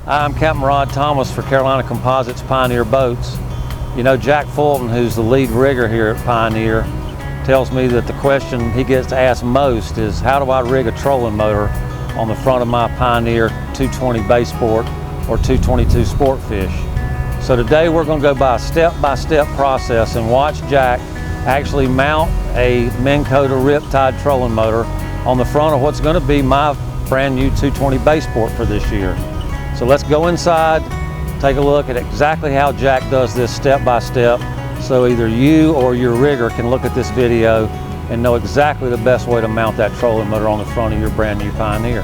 Hi, I'm Captain Rod Thomas for Carolina Composites Pioneer Boats. You know, Jack Fulton, who's the lead rigger here at Pioneer, tells me that the question he gets asked most is, how do I rig a trolling motor on the front of my Pioneer 220 Base Sport or 222 Sportfish? So today we're going to go by a step-by-step process and watch Jack actually mount a Minn Kota Riptide trolling motor on the front of what's going to be my brand new 220 Base Sport for this year. So let's go inside, take a look at exactly how Jack does this step by step, so either you or your rigger can look at this video and know exactly the best way to mount that trolling motor on the front of your brand new Pioneer.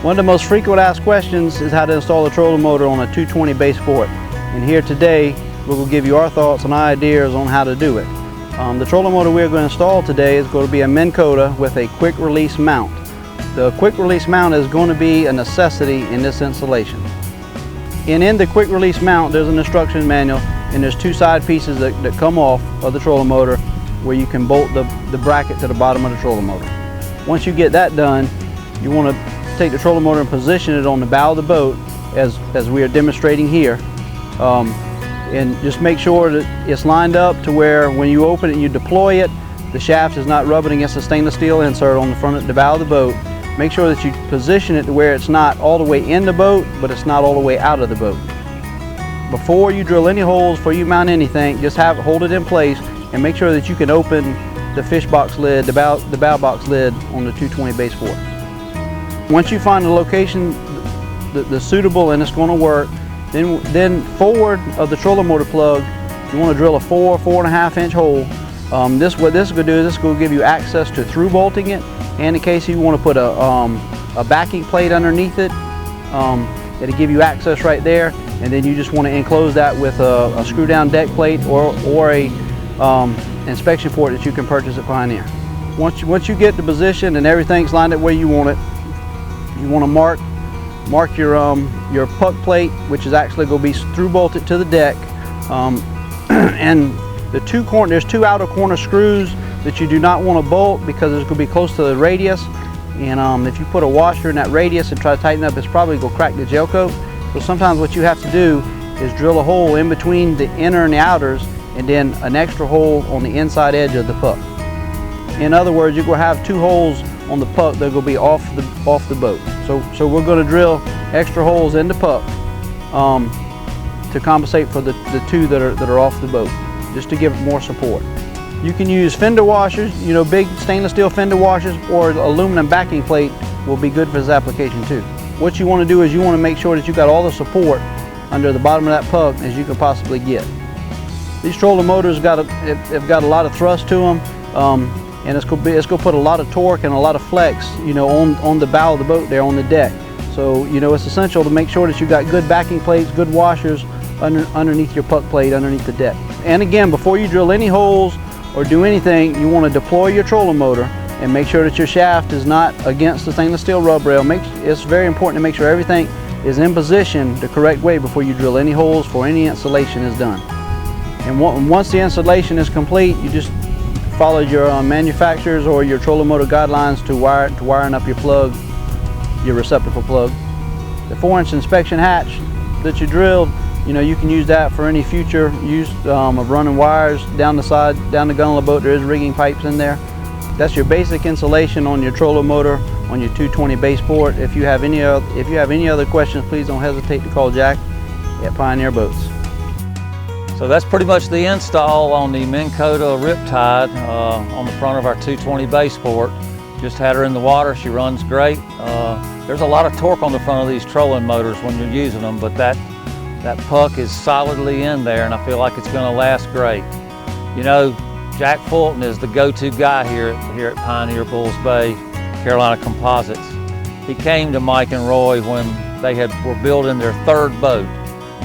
One of the most frequent asked questions is how to install a trolling motor on a 220 Base Sport. And here today, we will give you our thoughts and ideas on how to do it. The trolling motor we're going to install today is going to be a Minn Kota with a quick release mount. The quick release mount is going to be a necessity in this installation. In the quick release mount, there's an instruction manual, and there's two side pieces that come off of the trolling motor where you can bolt the bracket to the bottom of the trolling motor. Once you get that done, you want to take the trolling motor and position it on the bow of the boat as we are demonstrating here. And just make sure that it's lined up to where when you open it and you deploy it, the shaft is not rubbing against the stainless steel insert on the front of the bow of the boat. Make sure that you position it to where it's not all the way in the boat, but it's not all the way out of the boat. Before you drill any holes, before you mount anything, just hold it in place and make sure that you can open the fish box lid, the bow box lid on the 220 Base Sport. Once you find the location that's suitable and it's going to work, then forward of the trolling motor plug, you want to drill a 4.5 inch hole. What this is going to do is this is going to give you access to through bolting it, and in case you want to put a backing plate underneath it, it'll give you access right there, and then you just want to enclose that with a screw down deck plate or a inspection port that you can purchase at Pioneer. Once you get the position and everything's lined up where you want it, you want to mark your puck plate, which is actually going to be through bolted to the deck, and there's two outer corner screws that you do not want to bolt because it's going to be close to the radius, and if you put a washer in that radius and try to tighten up, it's probably going to crack the gel coat. So sometimes what you have to do is drill a hole in between the inner and the outers, and then an extra hole on the inside edge of the puck. In other words, you're going to have two holes on the puck that are going to be off the boat. So we're going to drill extra holes in the puck to compensate for the two that are off the boat, just to give it more support. You can use fender washers, big stainless steel fender washers, or aluminum backing plate will be good for this application too. What you want to do is you want to make sure that you got all the support under the bottom of that puck as you can possibly get. These trolling motors have got a lot of thrust to them, and it's going to put a lot of torque and a lot of flex, on the bow of the boat there on the deck. So it's essential to make sure that you got good backing plates, good washers underneath your puck plate, underneath the deck. And again, before you drill any holes or do anything, you want to deploy your trolling motor and make sure that your shaft is not against the stainless steel rub rail. It's very important to make sure everything is in position the correct way before you drill any holes, before any installation is done. And once the installation is complete, you just follow your manufacturer's or your trolling motor guidelines to wiring up your plug, your receptacle plug. The 4-inch inspection hatch that you drilled, you can use that for any future use of running wires down the side, down the gun of the boat. There is rigging pipes in there. That's your basic installation on your trolling motor on your 220 Base Sport. If you have any other questions, please don't hesitate to call Jack at Pioneer Boats. So that's pretty much the install on the Minn Kota Riptide on the front of our 220 Base Sport. Just had her in the water, she runs great. There's a lot of torque on the front of these trolling motors when you're using them, but that puck is solidly in there, and I feel like it's going to last great. Jack Fulton is the go-to guy here at Pioneer Bulls Bay, Carolina Composites. He came to Mike and Roy when they were building their third boat.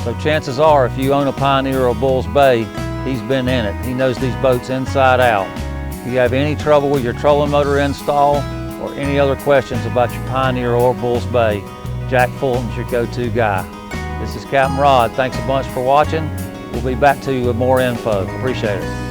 So chances are, if you own a Pioneer or a Bulls Bay, he's been in it. He knows these boats inside out. If you have any trouble with your trolling motor install or any other questions about your Pioneer or Bulls Bay, Jack Fulton's your go-to guy. This is Captain Rod. Thanks a bunch for watching. We'll be back to you with more info. Appreciate it.